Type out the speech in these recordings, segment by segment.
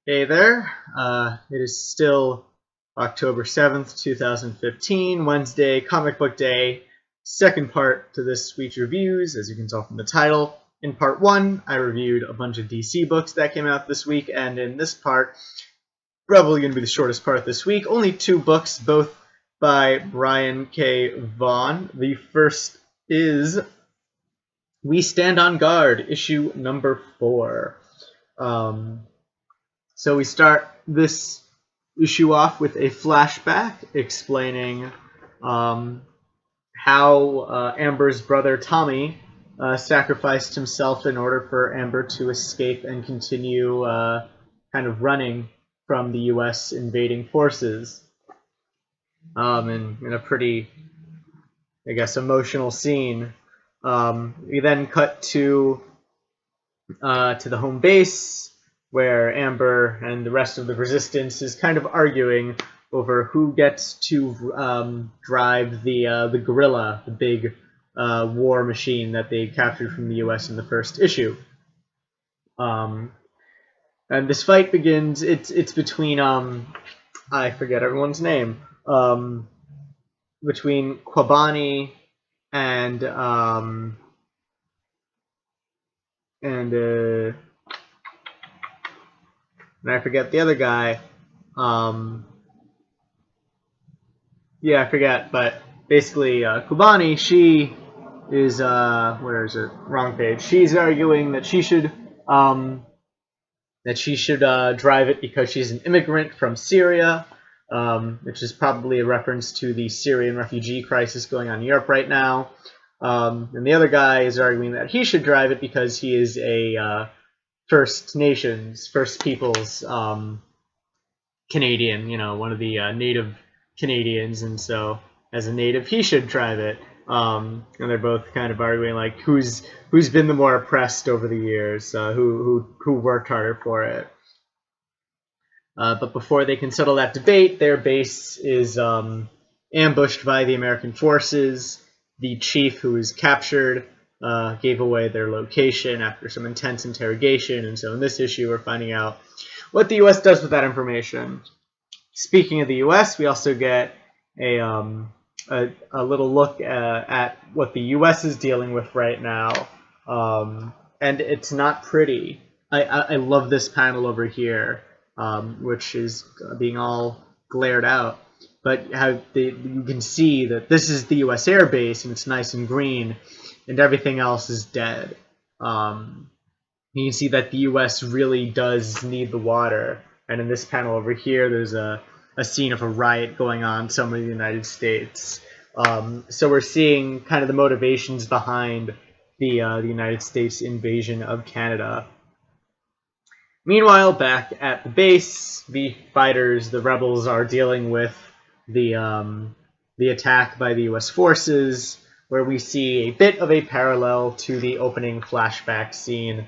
Hey there. It is still October 7th, 2015, Wednesday, Comic Book Day. Second part to this week's reviews, as you can tell from the title. In part one, I reviewed a bunch of DC books that came out this week, and in this part, probably going to be the shortest part this week, only two books, both by Brian K. Vaughan. The first is We Stand on Guard, issue number 4. So we start this issue off with a flashback explaining how Amber's brother Tommy sacrificed himself in order for Amber to escape and continue kind of running from the U.S. invading forces. In a pretty, I guess, emotional scene. We then cut to the home base, where Amber and the rest of the Resistance is kind of arguing over who gets to drive the gorilla, the big war machine that they captured from the U.S. in the first issue. And this fight begins. It's between I forget everyone's name. Between Kwabani and I forget the other guy. I forget, but basically, Kubani, she is, where is it? Wrong page. She's arguing that she should drive it because she's an immigrant from Syria, which is probably a reference to the Syrian refugee crisis going on in Europe right now. And the other guy is arguing that he should drive it because he is a First Nations, First Peoples Canadian, one of the native Canadians, and so as a native, he should drive it. And they're both kind of arguing like who's been the more oppressed over the years, who worked harder for it. But before they can settle that debate, their base is ambushed by the American forces. The chief, who is captured, gave away their location after some intense interrogation, and so in this issue we're finding out what the U.S. does with that information. Speaking of the U.S., we also get a little look at what the U.S. is dealing with right now, and it's not pretty. I love this panel over here, which is being all glared out, but how you can see that this is the U.S. Air Base, and it's nice and green, and everything else is dead. You can see that the U.S. really does need the water. And in this panel over here, there's a scene of a riot going on somewhere in the United States. So we're seeing kind of the motivations behind the United States invasion of Canada. Meanwhile, back at the base, the fighters, the rebels, are dealing with the attack by the U.S. forces, where we see a bit of a parallel to the opening flashback scene.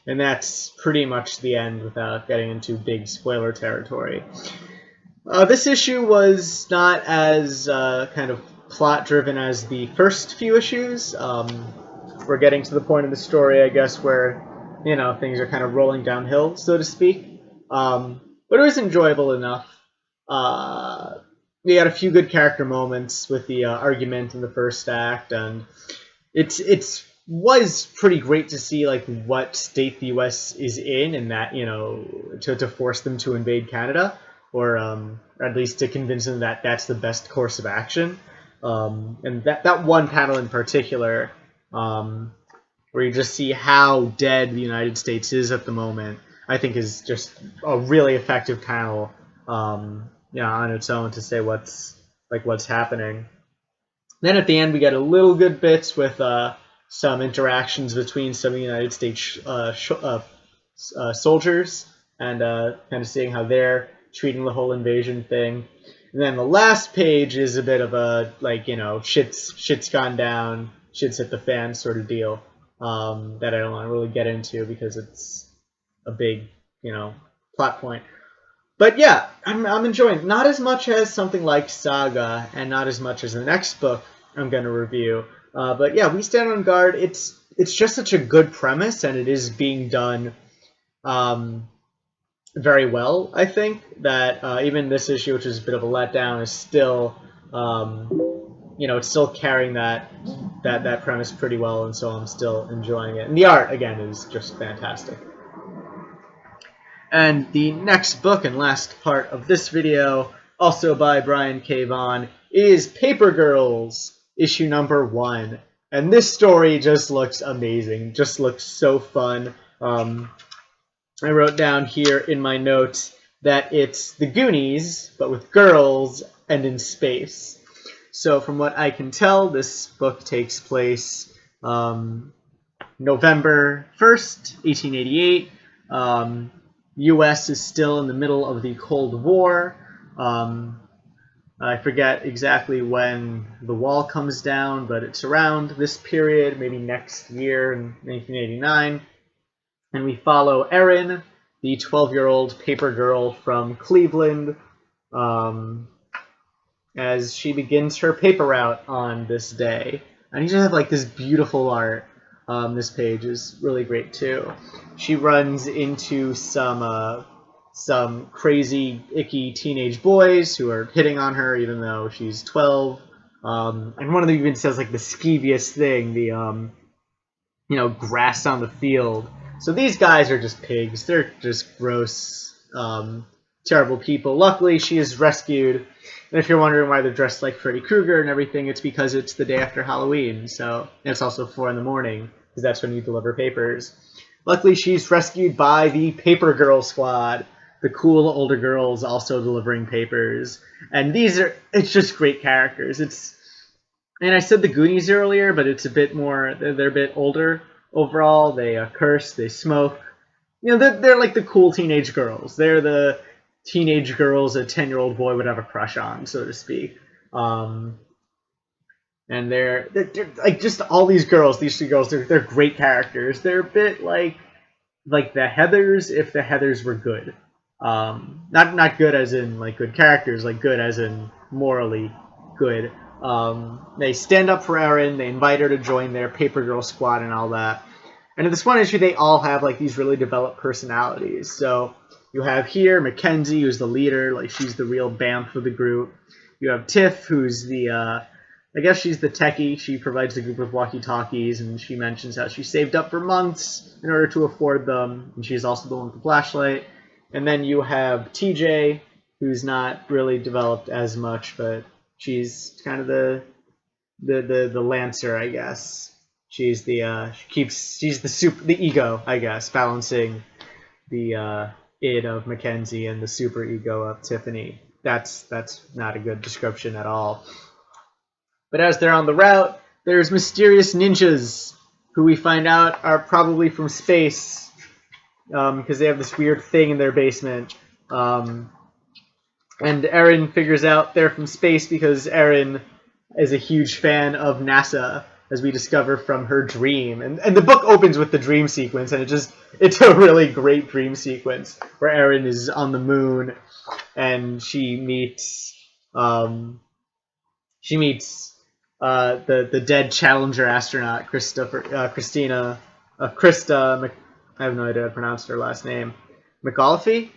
And that's pretty much the end without getting into big spoiler territory. This issue was not as kind of plot-driven as the first few issues. We're getting to the point in the story, I guess, where, things are kind of rolling downhill, so to speak. But it was enjoyable enough. We had a few good character moments with the argument in the first act, and it was pretty great to see like what state the U.S. is in, and that to force them to invade Canada, or at least to convince them that that's the best course of action. And that one panel in particular, where you just see how dead the United States is at the moment, I think is just a really effective panel. On its own to say what's happening. Then at the end we get a little good bits with some interactions between some of the United States soldiers, and kind of seeing how they're treating the whole invasion thing. And then the last page is a bit of a shit's gone down, shit's hit the fan sort of deal, that I don't want to really get into because it's a big plot point. But yeah, I'm enjoying it. Not as much as something like Saga, and not as much as the next book I'm going to review. But yeah, We Stand on Guard. It's just such a good premise, and it is being done very well. I think that even this issue, which is a bit of a letdown, is still, it's still carrying that premise pretty well, and so I'm still enjoying it. And the art, again, is just fantastic. And the next book and last part of this video, also by Brian K. Vaughan, is Paper Girls, issue number 1. And this story just looks amazing, just looks so fun. I wrote down here in my notes that it's the Goonies, but with girls and in space. So from what I can tell, this book takes place November 1st, 1888. U.S. is still in the middle of the Cold War. I forget exactly when the wall comes down, but it's around this period, maybe next year in 1989. And we follow Erin, the 12-year-old paper girl from Cleveland, as she begins her paper route on this day. And you just have like this beautiful art. This page is really great too. She runs into some crazy, icky teenage boys who are hitting on her, even though she's 12. And one of them even says like the skeeviest thing, the grass on the field. So these guys are just pigs. They're just gross, terrible people. Luckily, she is rescued. And if you're wondering why they're dressed like Freddy Krueger and everything, it's because it's the day after Halloween. So and it's also 4 in the morning, because that's when you deliver papers. Luckily, she's rescued by the Paper Girl Squad, the cool older girls also delivering papers. And it's just great characters. And I said the Goonies earlier, but it's a bit more, they're a bit older overall. They curse, they smoke. They're like the cool teenage girls. They're the teenage girls a 10-year-old boy would have a crush on, so to speak. And they're like just all these girls, these 2 girls, they're great characters. They're a bit like the Heathers if the Heathers were good. Not good as in like good characters, like good as in morally good. They stand up for Erin, they invite her to join their Paper Girl Squad and all that. And in this one issue, they all have like these really developed personalities. So you have here Mackenzie, who's the leader, like she's the real BAMF of the group. You have Tiff, who's I guess she's the techie. She provides the group with walkie-talkies, and she mentions how she saved up for months in order to afford them. And she's also the one with the flashlight. And then you have TJ, who's not really developed as much, but she's kind of the Lancer, I guess. She's the ego, I guess, balancing the id of Mackenzie and the super ego of Tiffany. That's not a good description at all. But as they're on the route, there's mysterious ninjas who we find out are probably from space, because they have this weird thing in their basement. And Erin figures out they're from space because Erin is a huge fan of NASA, as we discover from her dream. And the book opens with the dream sequence, and it's a really great dream sequence where Erin is on the moon and she meets the dead Challenger astronaut Krista. I have no idea how to pronounce her last name. Krista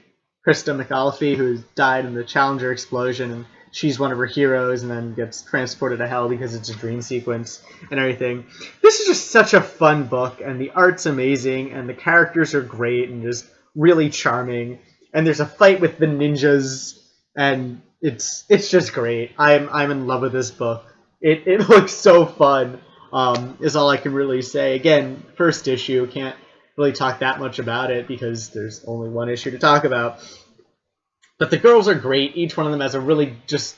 McAuliffe, who died in the Challenger explosion, and she's one of her heroes, and then gets transported to hell because it's a dream sequence and everything. This is just such a fun book, and the art's amazing, and the characters are great and just really charming. And there's a fight with the ninjas, and it's just great. I'm in love with this book. It looks so fun, is all I can really say. Again, first issue, can't really talk that much about it because there's only one issue to talk about. But the girls are great. Each one of them has a really just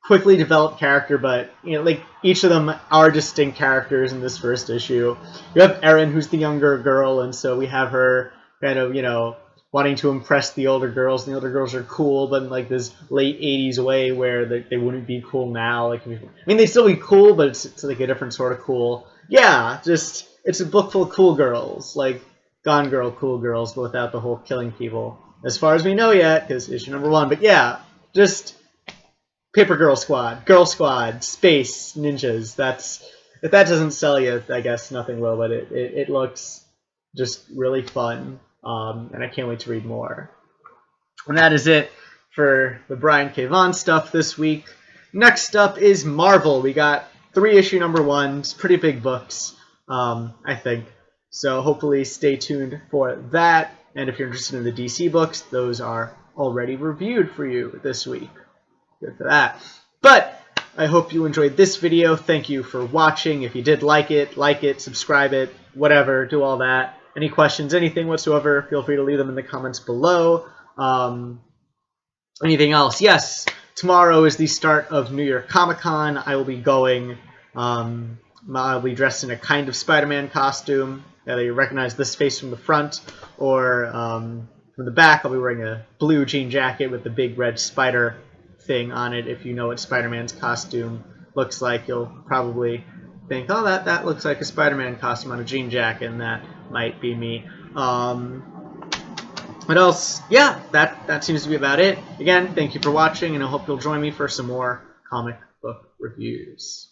quickly developed character, but like each of them are distinct characters in this first issue. You have Erin, who's the younger girl, and so we have her kind of, wanting to impress the older girls. And the older girls are cool, but in like this late 80s way where they wouldn't be cool now. Like, they'd still be cool, but it's like a different sort of cool. Yeah, just it's a book full of cool girls, like Gone Girl cool girls, but without the whole killing people. As far as we know yet, because issue number 1. But yeah, just Paper Girl Squad, Girl Squad, space, ninjas. If that doesn't sell you, I guess nothing will, but it looks just really fun. And I can't wait to read more. And that is it for the Brian K. Vaughan stuff this week. Next up is Marvel. We got 3 issue number 1s, pretty big books, I think. So hopefully stay tuned for that. And if you're interested in the DC books, those are already reviewed for you this week. Good for that. But I hope you enjoyed this video. Thank you for watching. If you did like it, subscribe it, whatever, do all that. Any questions, anything whatsoever, feel free to leave them in the comments below. Anything else? Yes, tomorrow is the start of New York Comic Con. I will be going. I'll be dressed in a kind of Spider-Man costume. Either you recognize this face from the front or from the back. I'll be wearing a blue jean jacket with the big red spider thing on it. If you know what Spider-Man's costume looks like, you'll probably think, oh, that looks like a Spider-Man costume on a jean jacket, and that might be me. What else? Yeah, that seems to be about it. Again, thank you for watching, and I hope you'll join me for some more comic book reviews.